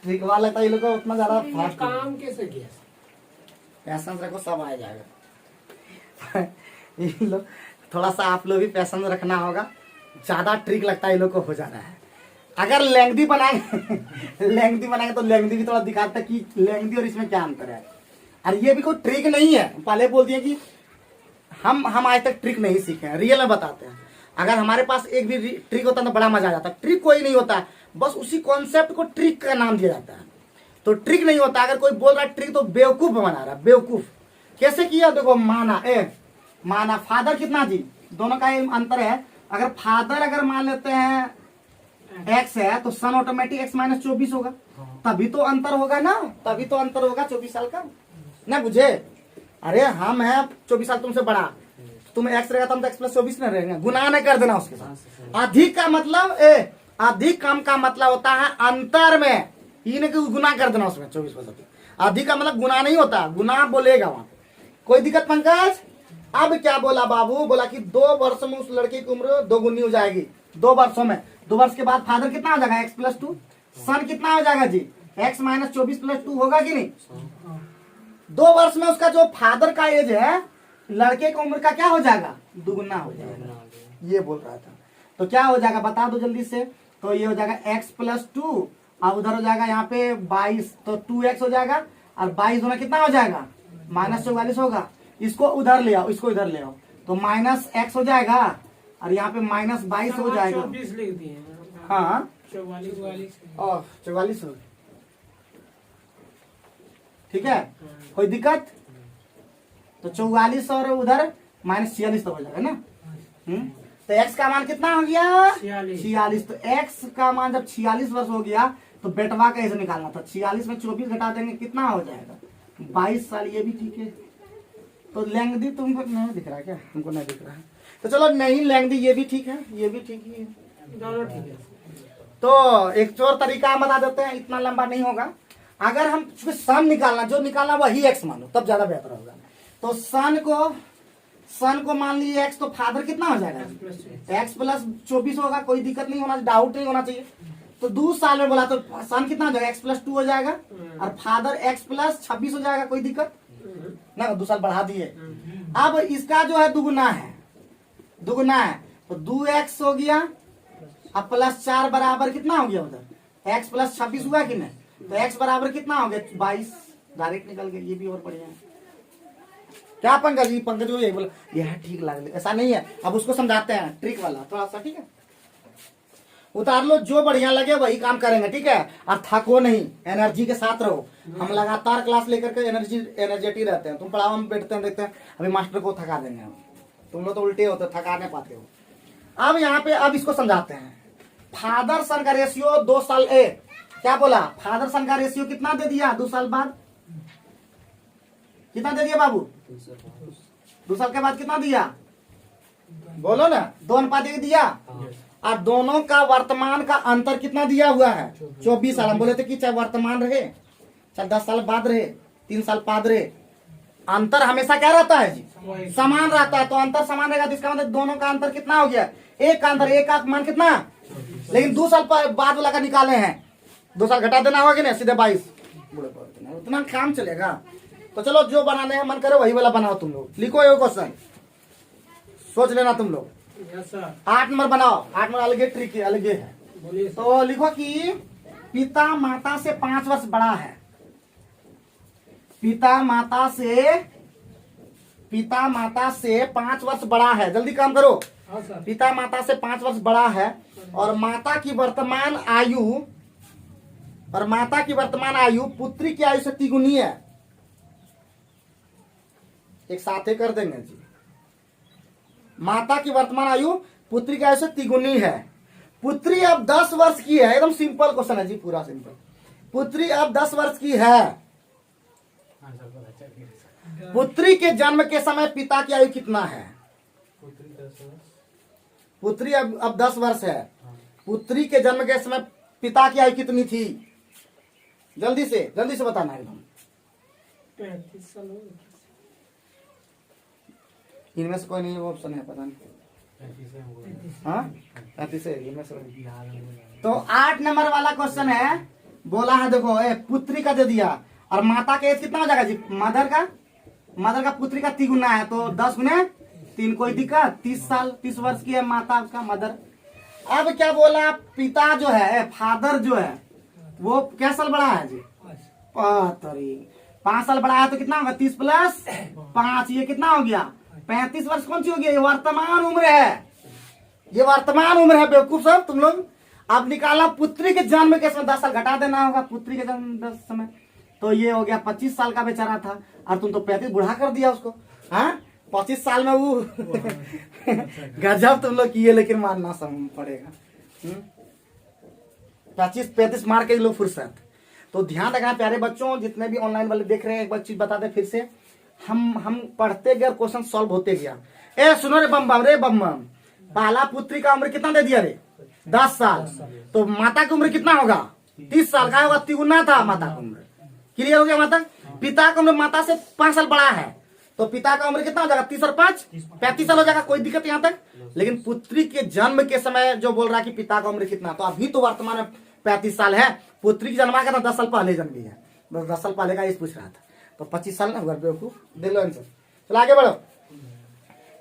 ट्रिक वाला था। ये लोग उतना ज्यादा फास्ट काम कैसे किया? पैशन रखो, सब आ जाएगा। ये लोग थोड़ा सा आप लोग भी पैशन रखना होगा। ज्यादा ट्रिक लगता है ये लोग को हो जा रहा है। अगर लेंथी बनाएंगे तो लेंथी भी थोड़ा दिखाता है कि लेंथी और इसमें क्या अंतर है। और ये भी कोई ट्रिक नहीं है। पहले बोल दिए कि हम आज तक ट्रिक नहीं सीखे हैं, रियल में बताते हैं। अगर हमारे पास एक भी ट्रिक होता तो बड़ा मजा आ जाता। ट्रिक कोई नहीं होता, बस उसी कॉन्सेप्ट को ट्रिक का नाम दिया जाता है। तो ट्रिक नहीं होता। अगर कोई बोल रहा है ट्रिक तो बेवकूफ बना रहा है। बेवकूफ कैसे किया? देखो माना फादर कितना जी? दोनों का अंतर है। अगर फादर मान लेते हैं x है तो सन ऑटोमेटिक x - 24 होगा। हाँ। तभी तो अंतर होगा ना, तभी तो अंतर होगा 24 साल का ना बुझे। अरे हम है 24 साल तुमसे बड़ा, तुम एक्स रहेगा तो हम तो एक्स प्लस 24 न रहेंगे, गुना नहीं कर देना उसके साथ। अधिक का मतलब अधिक कम का मतलब होता है अंतर में, ये नहीं कि गुना कर देना उसमें 24%। अधिक का मतलब गुना नहीं होता, गुना बोलेगा वहां पे। कोई दिक्कत पंकज? अब क्या बोला बाबू, बोला कि 2 वर्ष में उस लड़के की उम्र 2 गुनी हो जाएगी 2 वर्षों में। 2 वर्ष के बाद फादर कितना हो जाएगा, एक्स प्लस 2। सन कितना हो जाएगा जी, एक्स माइनस 24 प्लस 2 होगा कि नहीं। 2 वर्ष में उसका जो फादर का एज है, लड़के की उम्र का क्या हो जाएगा, दुगुना हो जाएगा। ये बोल रहा था। तो क्या हो जाएगा बता दो जल्दी से। तो ये हो जाएगा एक्स प्लस 2, और उधर हो जाएगा यहाँ पे 22, तो 2x हो जाएगा, और 22 होना कितना हो जाएगा, माइनस 44 होगा। इसको उधर ले आओ, इसको इधर ले आओ, तो माइनस एक्स हो जाएगा, और यहाँ पे माइनस 22 हो जाएगा। 24 लिख दिए। हाँ 44 हो, ठीक है, कोई दिक्कत। तो 44 और उधर माइनस 46 तो हो जाएगा ना। तो x का मान कितना हो गया, 46। तो x का मान जब 46 वर्ष हो गया तो बेटवा का ऐसे निकालना था। 46 में 24 घटा देंगे कितना हो जाएगा, 22 साल। ये भी ठीक है। तो लेंगदी तुमको नहीं दिख रहा है क्या, हमको नहीं दिख रहा है, तो चलो नहीं लेंगदी, ये भी ठीक है, ये भी ठीक है, दोनों ठीक है। तो एक और तरीका हम बता देते हैं, इतना लंबा नहीं होगा। अगर हम सन निकालना, जो निकालना वही x मानो, तब ज्यादा बेहतर होगा। तो सन को मान लीजिए x, तो फादर कितना हो जाएगा, x प्लस 24 होगा। कोई दिक्कत नहीं होना, डाउट नहीं होना चाहिए। तो 2 साल में बोला तो सन कितना हो जाएगा, x प्लस 2 हो जाएगा, और फादर x प्लस 26 हो जाएगा। कोई दिक्कत ना, 2 साल बढ़ा दिए। अब इसका जो है दुगुना है, दुगुना है, तो 2x हो गया, अब प्लस 4 बराबर कितना हो गया उधर, x प्लस 26 हुआ कि नहीं। तो x बराबर कितना हो गया, 22। डायरेक्ट निकल गया, ये भी और बढ़िया है। क्या पंकज जी, पंकज यही बोला यह ठीक लग, ऐसा नहीं है। अब उसको समझाते हैं ट्रिक वाला थोड़ा सा, ठीक है। उतार लो, जो बढ़िया लगे वही काम करेंगे, ठीक है। और थको नहीं, एनर्जी के साथ रहो। हम लगातार क्लास लेकर के एनर्जेटिक रहते हैं। तुम पढ़ाओ, हम बैठते हैं देखते हैं, अभी मास्टर को थका देंगे हम। तुम लोग तो उल्टे होते, थका नहीं पाते हो। अब यहाँ पे अब इसको समझाते हैं। फादर सन का रेशियो 2 साल क्या बोला, फादर सन का रेशियो कितना दे दिया 2 साल बाद, कितना दे दिया बाबू, 2 साल के बाद कितना दिया, बोलो ना, 2:1 दिया। और दोनों का वर्तमान का अंतर कितना दिया हुआ है, 24 साल। हम बोले थे कि चाहे वर्तमान रहे, चाहे 10 साल बाद रहे, 3 साल बाद रहे, अंतर हमेशा क्या रहता है जी, समान रहता है। तो अंतर समान रहेगा, तो इसका मतलब दोनों का अंतर कितना हो गया, एक का अंतर, एक का मान कितना। लेकिन 2 साल बाद वाला का निकाले हैं, 2 साल घटा देना होगा कि नहीं, सीधे 22। उतना काम चलेगा। तो चलो, जो बनाने हैं मन करे वही वाला बनाओ। तुम लोग लिखो ये क्वेश्चन, सोच लेना तुम लोग। 8 नंबर बनाओ, 8 नंबर अलगे ट्रिक अलगे है। तो लिखो कि पिता माता से 5 वर्ष बड़ा है, पिता माता से 5 वर्ष बड़ा है। जल्दी काम करो। पिता माता से 5 वर्ष बड़ा है, और माता की वर्तमान आयु पुत्री की आयु से 3 गुनी है। एक साथ ही कर देंगे जी। माता की वर्तमान आयु पुत्री की आयु से 3 गुनी है। पुत्री अब 10 वर्ष की है, एकदम सिंपल क्वेश्चन है जी, पूरा सिंपल। पुत्री अब 10 वर्ष की है। पुत्री के जन्म के समय पिता की आयु कितना है, पुत्री अब 10 वर्ष है। पुत्री के जन्म के समय पिता की आयु कितनी थी, जल्दी से बताना एकदम। 35 साल हो गए। इनमें से कोई नहीं ऑप्शन है, पता नहीं। हाँ 35 है इनमें से। तो 8 नंबर वाला क्वेश्चन है, बोला है देखो, पुत्री का दे दिया, और माता का एज कितना हो जाएगा जी, मदर का पुत्री का 3 गुना है, तो 10 गुने 3। कोई दिक्कत, 30 साल, 30 वर्ष की है माता उसका, मदर। अब क्या बोला, पिता जो है, फादर जो है, वो क्या साल बड़ा है जी, 5 साल बड़ा है। तो कितना होगा, 30 प्लस 5, ये कितना हो गया, 35 वर्ष। कौन सी हो गई, ये वर्तमान उम्र है, ये वर्तमान उम्र है बेवकूफ सब तुम लोग। अब निकाला पुत्री के जन्म के समय, 10 साल घटा देना होगा, पुत्री के जन्म 10 समय, तो ये हो गया 25 साल का बेचारा था, और तुम तो 35 बुढ़ा कर दिया उसको। हाँ 25 साल में वो गजब तुम लोग किए, लेकिन मानना पड़ेगा। 25-35 मार के लोग फुर्सत। तो ध्यान रखना प्यारे बच्चों, जितने भी ऑनलाइन वाले देख रहे हैं, एक बार चीज बता दे फिर से, हम पढ़ते गए, क्वेश्चन सॉल्व होते गया। ए सुनो रे बम बम रे बम बम, पहला पुत्री का उम्र कितना दे दिया रे? 10 साल। तो माता की उम्र कितना होगा? 30 साल का होगा, तिगुना था माता की उम्र। क्लियर हो गया माता? पिता का उम्र माता से 5 साल बड़ा है, तो पिता का उम्र कितना हो जाएगा? 30 और 5 35 साल हो जाएगा। कोई दिक्कत यहाँ तक? लेकिन पुत्री के जन्म के समय जो बोल रहा है कि पिता का उम्र कितना, तो अभी तो वर्तमान में 35 साल है। पुत्री की जन्मा का था 10 साल पहले जन्मी है, 10 साल पहले का ये पूछ रहा था, तो 25 साल ना हुआ बेवकूफ। देख लो आंसर। चलो आगे बढ़ो।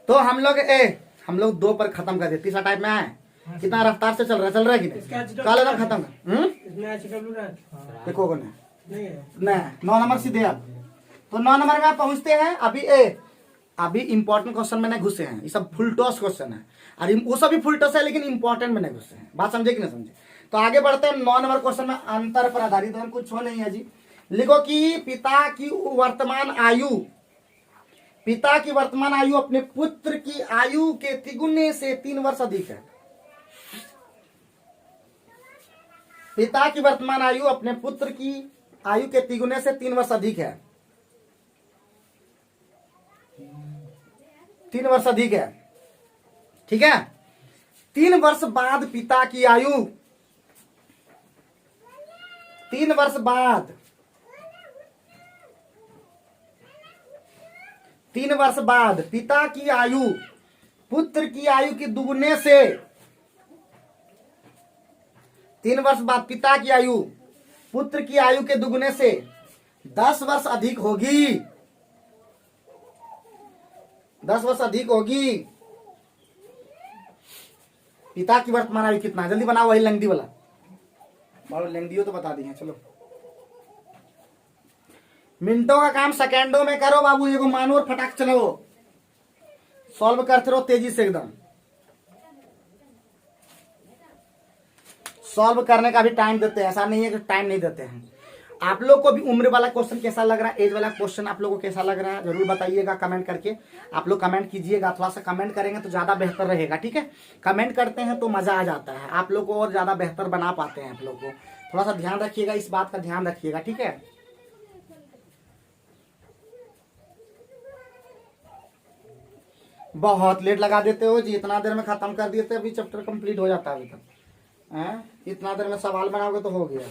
तो हम लोग 2 पर खत्म कर दिए। तीसरा टाइप में आए, कितना रफ्तार से चल रहा है कि नहीं? कल एकदम खत्म। इसमें HW रहा देखो को नहीं है। नहीं 9 नंबर सीधे आप। तो 9 नंबर में आप पहुंचते हैं। अभी इंपॉर्टेंट क्वेश्चन में नहीं घुसे हैं, ये सब फुल टॉस क्वेश्चन है, और वो सब भी फुल टॉस है, लेकिन इंपॉर्टेंट में नहीं घुसे हैं। बात समझे कि नहीं समझे? तो आगे बढ़ते हैं। 9 नंबर क्वेश्चन में अंतर पर आधारित है, कुछ हो नहीं है जी। लिखो कि पिता की वर्तमान आयु अपने पुत्र की आयु के तिगुने से 3 वर्ष अधिक है। पिता की वर्तमान आयु अपने पुत्र की आयु के तिगुने से 3 वर्ष अधिक है। 3 वर्ष अधिक है, ठीक है। 3 वर्ष बाद पिता की आयु, 3 वर्ष बाद, 3 वर्ष बाद पिता की आयु पुत्र की आयु के दुगुने से, 3 वर्ष बाद पिता की आयु पुत्र की आयु के दुगुने से 10 वर्ष अधिक होगी। 10 वर्ष अधिक होगी। पिता की वर्तमान आयु कितना? जल्दी बनाओ, वही लेंगदी वाला। और लेंगदी हो तो बता दी है। चलो मिनटों का काम सेकेंडों में करो बाबू, एगो मानो और फटाक चलो, सॉल्व करते रहो तेजी से एकदम। सॉल्व करने का भी टाइम देते हैं, ऐसा नहीं है कि टाइम नहीं देते हैं। आप लोग को भी उम्र वाला क्वेश्चन कैसा लग रहा है, एज वाला क्वेश्चन आप लोगों को कैसा लग रहा है, जरूर बताइएगा कमेंट करके। आप लोग कमेंट कीजिएगा, थोड़ा सा कमेंट करेंगे तो ज्यादा बेहतर रहेगा, ठीक है। कमेंट करते हैं तो मजा आ जाता है, आप लोग को और ज्यादा बेहतर बना पाते हैं। आप लोग को थोड़ा सा ध्यान रखिएगा, इस बात का ध्यान रखिएगा, ठीक है। बहुत लेट लगा देते हो जी, इतना देर में खत्म कर दिए थे, अभी चैप्टर कंप्लीट हो जाता है अभी तक। इतना देर में सवाल बनाओगे तो हो गया।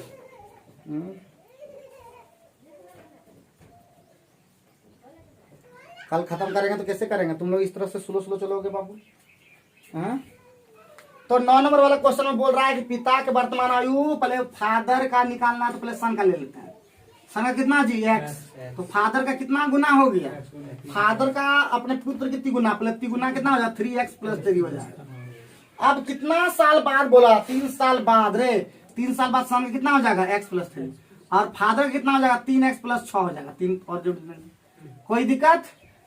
कल खत्म करेंगे तो कैसे करेंगे? तुम लोग इस तरह से स्लो चलोगे बाबू। तो 9 नंबर वाला क्वेश्चन में बोल रहा है कि पिता के वर्तमान आयु, पहले फादर का निकालना है तो पहले सन का ले लेते हैं। सन का कितना जी? x। तो फादर का कितना गुना हो गया? फादर का अपने पुत्र की तिगुना, पहले तिगुना कितना हो जाएगा? 3x + 3 हो जाएगा। अब कितना साल बाद बोला? 3 साल बाद रे। 3 साल बाद सन का कितना हो जाएगा? x + 3। और फादर का कितना हो जाएगा? 3x + 6 हो जाएगा। 3 और जो कोई दिक्कत?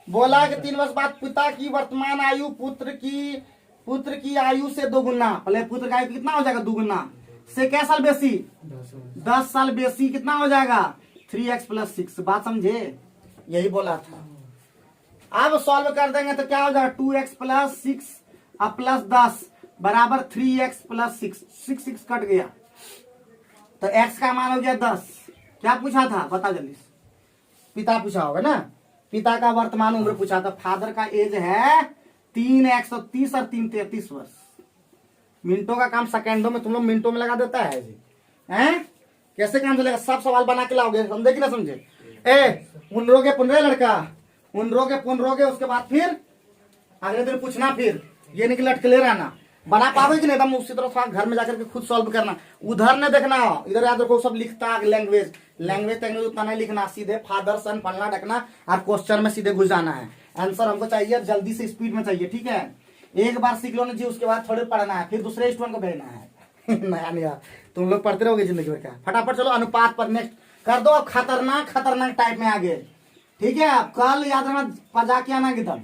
बोला कि 3 वर्ष बाद पिता की वर्तमान आयु पुत्र की आयु से 2 गुना, पहले पुत्र का आयु कितना हो जाएगा? 2 गुना से क्या साल बेसी? 10 साल बेसी। कितना हो जाएगा? 3x + 6। बात समझे? यही बोला था। अब सॉल्व कर देंगे तो क्या हो जाएगा? 2x + 6 अब +10 बराबर 3x + 6। 6 कट गया तो x का मान हो गया 10। क्या पूछा था बता जल्दी? पिता पूछा होगा ना, पिता का वर्तमान उम्र पूछा था। फादर का एज है 3x और 30 और 3 33 वर्ष। मिनटों का काम सेकेंडों में, तुम लोग मिनटों में लगा देता है जी। हैं कैसे काम चलेगा? सब सवाल बना के लाओगे, समझे कि ना समझे? पुनरोगे पुनरे लड़का, पुनरोगे उसके बाद फिर अगले दिन पूछना, फिर ये नहीं कि लटके रहना। बना पाओगे कि नहीं? एकदम उसी तरह घर में जाकर के खुद सॉल्व करना, उधर न देखना। इधर याद रखो सब लिखता लैंग्वेज उतना नहीं लिखना, सीधे फादर सन पढ़ना ढकना और क्वेश्चन में सीधे घुस जाना है। आंसर हमको चाहिए जल्दी से, स्पीड में चाहिए, ठीक है। एक बार सीख लो ना जी, उसके बाद थोड़े पढ़ना है, फिर दूसरे स्टूडेंट को भेजना है। नया तुम लोग पढ़ते रहोगे जिंदगी भर का। फटाफट चलो अनुपात पर नेक्स्ट कर दो। अब खतरनाक टाइप में आगे, ठीक है। अब कल याद रखना पजा के आना एकदम,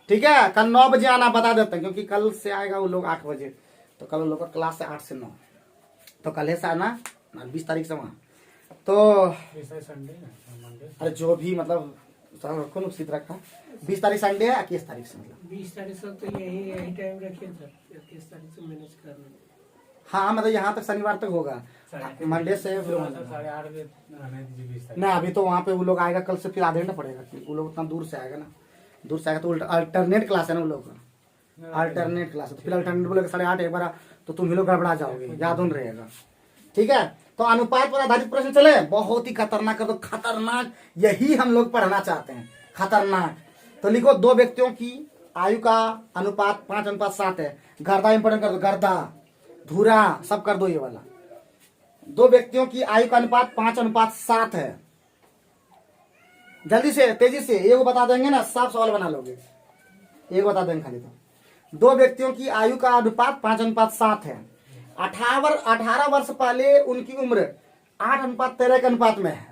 ठीक है। कल 9 बजे आना, बता देते हैं, क्योंकि कल से आएगा वो लोग 8 बजे, तो कल लोग का क्लास है 8 से 9, तो कल से आना 20 तारीख से वहाँ। तो संडे मंडे, अरे जो भी मतलब रखो उसी तरह का। 20 तारीख संडे है, 21 तारीख से मतलब 20 तारीख से तो यही टाइम रखिए सर, 21 तारीख से मैनेज कर लेंगे। हाँ मतलब यहाँ तक शनिवार तक होगा, मंडे से फिर तो 8:30 बजे रहने दीजिए 20 तारीख। ना अभी तो वहाँ पे वो लोग आएगा कल से, फिर आधे घंटा पड़ेगा, वो लोग उतना दूर से आएगा ना, दूर से आएगा तो अल्टरनेट क्लास है ना वो लोग का, अल्टरनेट क्लास है, तो फिर अल्टरनेट बोलेगा 8:30 एक बार, तो तुम ही लोग गड़बड़ा जाओगे, याद उन रहेगा। ठीक है, तो अनुपात पर आधारित प्रश्न चले, बहुत ही खतरनाक, तो खतरनाक यही हम लोग पढ़ना चाहते हैं, खतरनाक। तो लिखो, दो व्यक्तियों की आयु का अनुपात 5:7 है। गर्दा इंपोर्टेंट कर दो, गर्दा धूरा सब कर दो ये वाला। दो व्यक्तियों की आयु का अनुपात 5:7 है। जल्दी से तेजी से एक बता देंगे ना, साफ सवाल बना लोगे, एक बता देंगे खाली। तो दो व्यक्तियों की आयु का अनुपात 5:7 है। 18 वर्ष पहले उनकी उम्र 8:13 के अनुपात में है।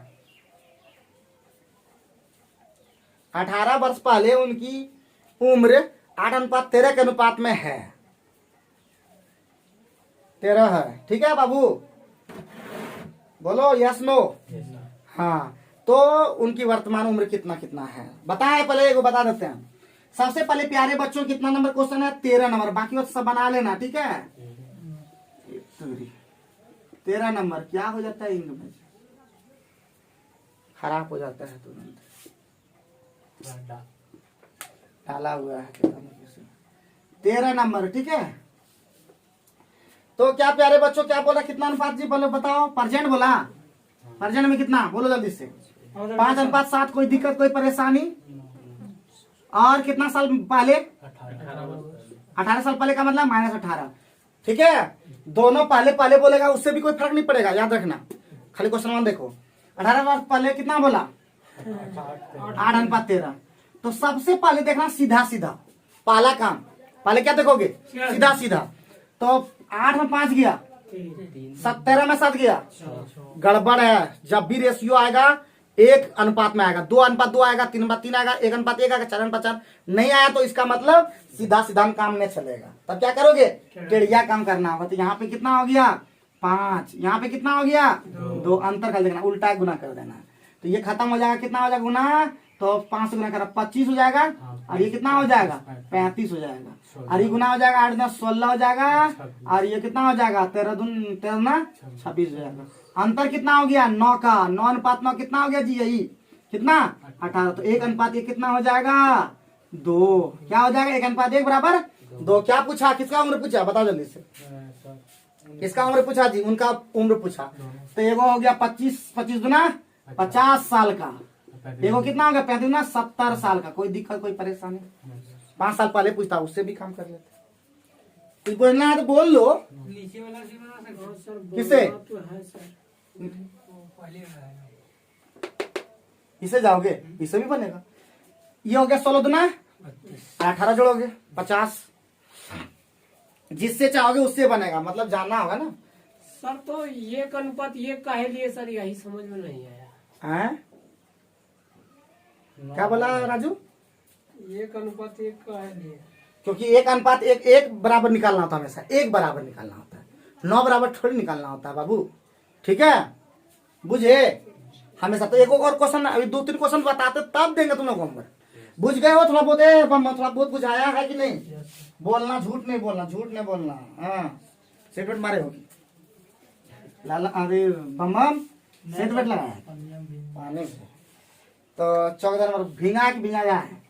18 वर्ष पहले उनकी उम्र 8:13 के अनुपात में है, 13 है। ठीक है बाबू, बोलो यस नो। हाँ, तो उनकी वर्तमान उम्र कितना कितना है बताए, पहले एक बता देते हैं। सबसे पहले प्यारे बच्चों कितना नंबर क्वेश्चन है, 13 नंबर, बाकी सब बना लेना। ठीक है, 13 नंबर क्या हो जाता है, इंग्लिश में खराब हो जाता है तुरंत, डाला हुआ है 13 नंबर। ठीक है, तो क्या प्यारे बच्चों क्या बोला, कितना अनुपात जी बोलो, बताओ। परजेंट बोला, परजेंट में कितना बोलो जल्दी से। 5:7, कोई दिक्कत कोई परेशानी। और कितना साल पहले, 18 साल पहले का मतलब -18। ठीक है, दोनों पहले पहले बोलेगा, उससे भी कोई फर्क नहीं पड़ेगा, याद रखना। खाली क्वेश्चन देखो, 18 वर्ष पहले कितना बोला, 8:13। तो सबसे पहले देखना सीधा सीधा, पहला काम पहले क्या देखोगे, सीधा सीधा। तो 8 में 5 गया, 17 में 7 गया, गड़बड़ है। जब भी रेशियो आएगा 1 अनुपात में आएगा, 2:2 आएगा, 3:3 आएगा, 1:1 आएगा, 4:4 नहीं आया तो इसका मतलब सीधा सीधा काम नहीं चलेगा। तब क्या करोगे, टेढ़िया काम करना होगा। तो यहाँ पे कितना हो गया 5, यहाँ पे कितना हो गया 2, अंतर कर देना, उल्टा गुना कर देना। तो ये खत्म हो जाएगा, कितना हो जाएगा गुना, तो 5 से गुना करा 25 हो जाएगा, और ये कितना हो जाएगा 35 हो जाएगा, और ये गुना हो जाएगा 8 10 16 हो जाएगा, और ये कितना हो जाएगा 13 दून 13 26 हो जाएगा। अंतर कितना हो गया 9 का, 9:9 कितना हो गया जी, यही कितना 18। तो 1:1 कितना हो जाएगा 2, क्या हो जाएगा 1:1 बराबर 2। क्या पूछा, किसका उम्र पूछा बताओ जल्दी से, किसका उम्र पूछा जी, उनका उम्र पूछा। तो एगो हो गया 25 गुना 50 साल का, एगो कितना हो गया 35 गुना 70 साल का। कोई दिक्कत कोई परेशानी, 5 साल पहले पूछता, उससे भी काम कर लेते। कुछ बोलना है तो बोल लो। नीचे वाला से बना सकते हो सर, किसे? बोलना तो है सर, पहले वाला है। इसे जाओगे, इसे भी बनेगा। ये हो गया 16 दुना 18 जोड़ोगे 50, जिससे चाहोगे उससे बनेगा, मतलब जानना होगा ना सर। तो ये अनुपात ये काहे लिए सर, यही समझ में नहीं आया। हैं? क्या बोला राजू, ये अनुपात ये काहे लिए, क्योंकि 1:1 बराबर निकालना होता है, हमेशा 1 बराबर निकालना होता है, 9 बराबर थोड़ी निकालना होता है बाबू। ठीक है, बुझे हमेशा। तो एक और क्वेश्चन, अभी 2-3 क्वेश्चन बताते तब देंगे तुम लोग होमवर्क। बुझ गए हो थोड़ा बहुत, थोड़ा बहुत बुझाया है कि नहीं, बोलना झूठ नहीं बोलना, झूठ नहीं बोलना। हाँ, सेट मारे होगी लाला, अरे बम सेट वेट लगाया पानी से। तो 14 नंबर भिंगा की भिंगाया है।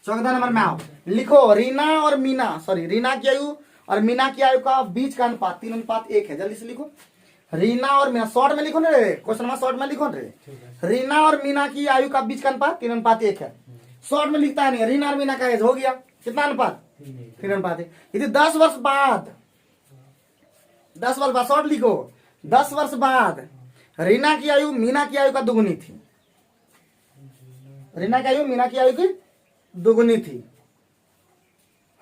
14 नंबर में आओ, लिखो रीना और मीना, सॉरी रीना की आयु और मीना की आयु का बीच का अनुपात 3:1 है। जल्दी से लिखो, रीना और मीना, शॉर्ट में लिखो रे, क्वेश्चन नंबर शॉर्ट में लिखो रे। रीना और मीना की आयु का बीच का अनुपात 3:1 है। शॉर्ट में लिखता है नहीं, रीना और मीना का एज हो गया कितना अनुपात 3:1। यदि 10 वर्ष बाद शॉर्ट लिखो, 10 वर्ष बाद रीना की आयु मीना की आयु का दुगुनी थी, रीना की आयु मीना की आयु की दुगुनी थी,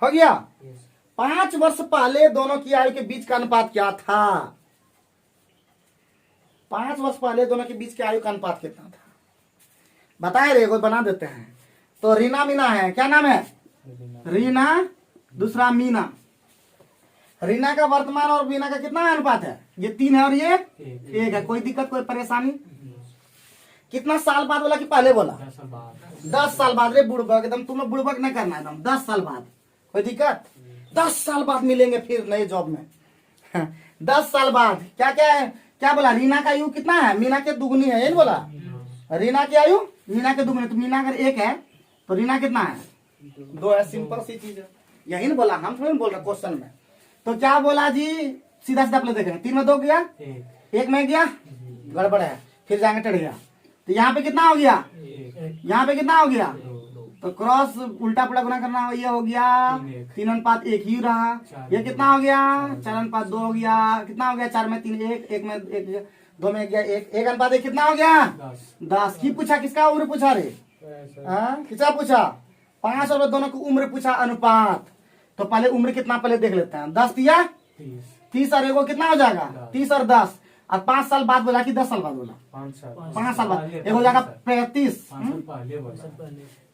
हो गया। 5 वर्ष पहले दोनों की आयु के बीच का अनुपात क्या था, 5 वर्ष पहले दोनों के बीच के आयु का अनुपात कितना था बताए रे, कोई बना देते हैं। तो रीना मीना है, क्या नाम है रीना, दूसरा मीना। रीना का वर्तमान और मीना का कितना अनुपात है, ये 3 है और ये 1 है। कोई दिक्कत कोई परेशानी, कितना साल बाद बोला कि पहले बोला 10 साल बाद। रे बुड़बक, एकदम तुम्हें बुड़बक नहीं करना, एकदम 10 साल बाद। कोई दिक्कत, 10 साल बाद मिलेंगे फिर नए जॉब में 10 साल बाद क्या क्या है, क्या बोला, रीना का आयु कितना है, मीना के दुगुनी है, ये नहीं बोला। रीना की आयु मीना के दुगुनी, तो मीना अगर 1 है तो रीना कितना है, 2 है। सिंपल सी चीज है, यही नहीं बोला, हम थोड़ी बोल रहे क्वेश्चन में। तो क्या बोला जी, सीधा सीधा अपने देखेंगे, 3 में 2 गया, 1 में गया, गड़बड़ है, फिर जाएंगे टेढ़ गया, तो यहाँ पे कितना हो गया, यहाँ पे कितना हो गया, तो क्रॉस उल्टा पुल्टा गुना करना हो, ये हो गया 3:1 ही रहा। ये कितना हो गया, 4:2 हो गया, कितना हो गया, 4 में 3 1, 1 में 1, 2 में गया 1, 1:1 कितना हो गया, 10। की पूछा, किसका उम्र पूछा रे, किसका पूछा, 5 और दोनों की उम्र पूछा, अनुपात। तो पहले उम्र कितना पहले देख लेते हैं, 10 दिया 30 और एगो कितना हो जाएगा 30 और 10, और 5 साल बाद बोला कि 10 साल बाद बोला, 5 साल बाद, एक हो जाएगा 35।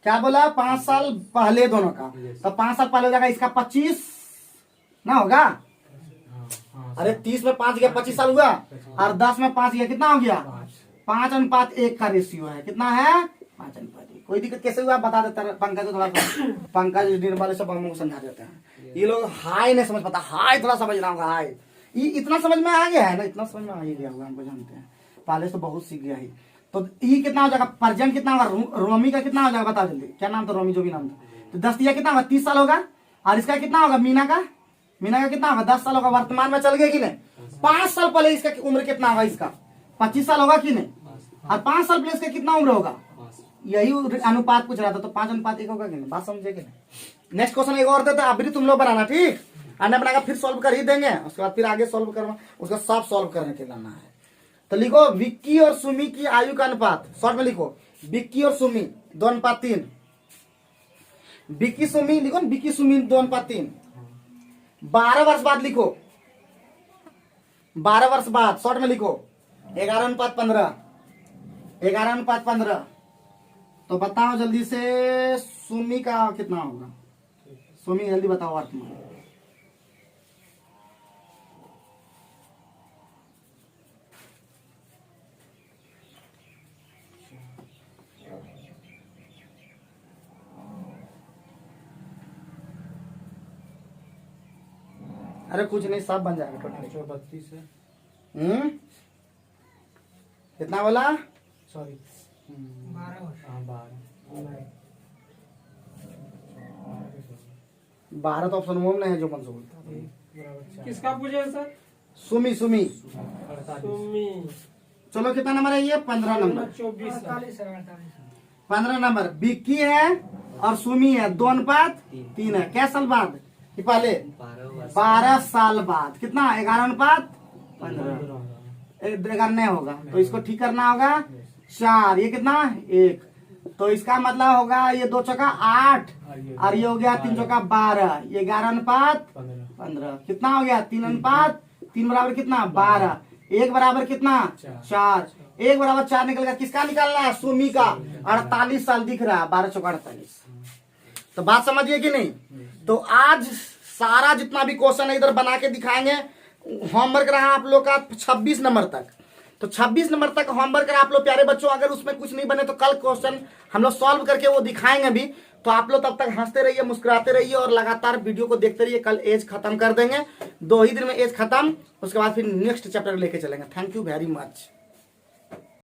क्या बोला, 5 साल पहले दोनों का, तो 5 साल पहले हो जाएगा इसका 25 ना होगा। अरे 30 में 5 गया 25 साल हुआ, और 10 में 5 गया कितना हो गया, 5:1 का रेशियो है, कितना है 5:1। कोई दिक्कत कैसे हुआ बता देता है पंकज, थोड़ा पंकज निर्मल सब हमको समझा देते हैं। ये लोग हाई नहीं समझ पाता, हाई थोड़ा समझना होगा, हाई ये इतना समझ में आ गया है ना, इतना समझ में आ ही गया होगा, हमको जानते हैं, पहले से बहुत सीख गया है। तो ई कितना हो जाएगा, प्रेजेंट कितना होगा, रोमी का कितना हो जाएगा बताओ जल्दी, क्या नाम था, रोमी जो भी नाम था, तो 10 दिया कितना होगा 30 साल होगा, और इसका कितना होगा, मीना का कितना होगा 10 साल होगा, वर्तमान में चल गया कि नहीं। 5 साल पहले इसका उम्र कितना होगा, इसका 25 साल होगा कि नहीं, और 5 साल पहले इसका कितना उम्र होगा, यही अनुपात पूछ रहा था, तो 5:1 होगा कि नहीं, बात समझे कि नहीं। नेक्स्ट क्वेश्चन एक और देता है, अभी तुम लोग बनाना, ठीक, अन्य बनाकर फिर सॉल्व कर ही देंगे, उसके बाद फिर आगे सॉल्व करना, उसका सब सॉल्व करने के लाना है। तो लिखो विक्की और सुमी की आयु का अनुपात, शॉर्ट में लिखो विक्की और सुमी 2:3, विक्की सुमी लिखो, विक्की सुमी 2:3। 12 वर्ष बाद लिखो, 12 वर्ष बाद शॉर्ट में लिखो 11:15, 11:15। तो बताओ जल्दी से सुमी का कितना होगा, सुमी जल्दी बताओ वर्तमान। अरे कुछ नहीं, सब बन जाएगा टोटल। 32 है, कितना बोला, सॉरी 12 तो ऑप्शन में है जो मन से बोलता। किसका पूछे सर, सुमी सुमी, सुमी, चलो कितना नंबर है ये, 15 नंबर, 15 नंबर। विक्की है और सुमी है, 2:3 है, क्या साल बाद, ये पहले 12 साल बाद, कितना 11:15, 11 होगा, तो इसको ठीक करना होगा 4, ये कितना 1, तो इसका मतलब होगा ये 2 चौका 8, और ये हो गया 3 चौका 12, ये 11:15, कितना हो गया 3:3 बराबर कितना 12, 1 बराबर कितना 4, 1 बराबर 4 निकल गया, किसका निकालना है, सुमी का। 48 साल दिख रहा है, 12 चौका 48। तो बात समझिए कि नहीं। तो आज सारा जितना भी क्वेश्चन है इधर बना के दिखाएंगे। होमवर्क रहा आप लोग का 26 नंबर तक, तो 26 नंबर तक होमवर्क रहा आप लोग प्यारे बच्चों। अगर उसमें कुछ नहीं बने तो कल क्वेश्चन हम लोग सॉल्व करके वो दिखाएंगे भी। तो आप लोग तब तक हंसते रहिए, मुस्कुराते रहिए और लगातार वीडियो को देखते रहिए। कल एज खत्म कर देंगे, 2 ही दिन में एज खत्म, उसके बाद फिर नेक्स्ट चैप्टर लेके चलेंगे। Thank you very much.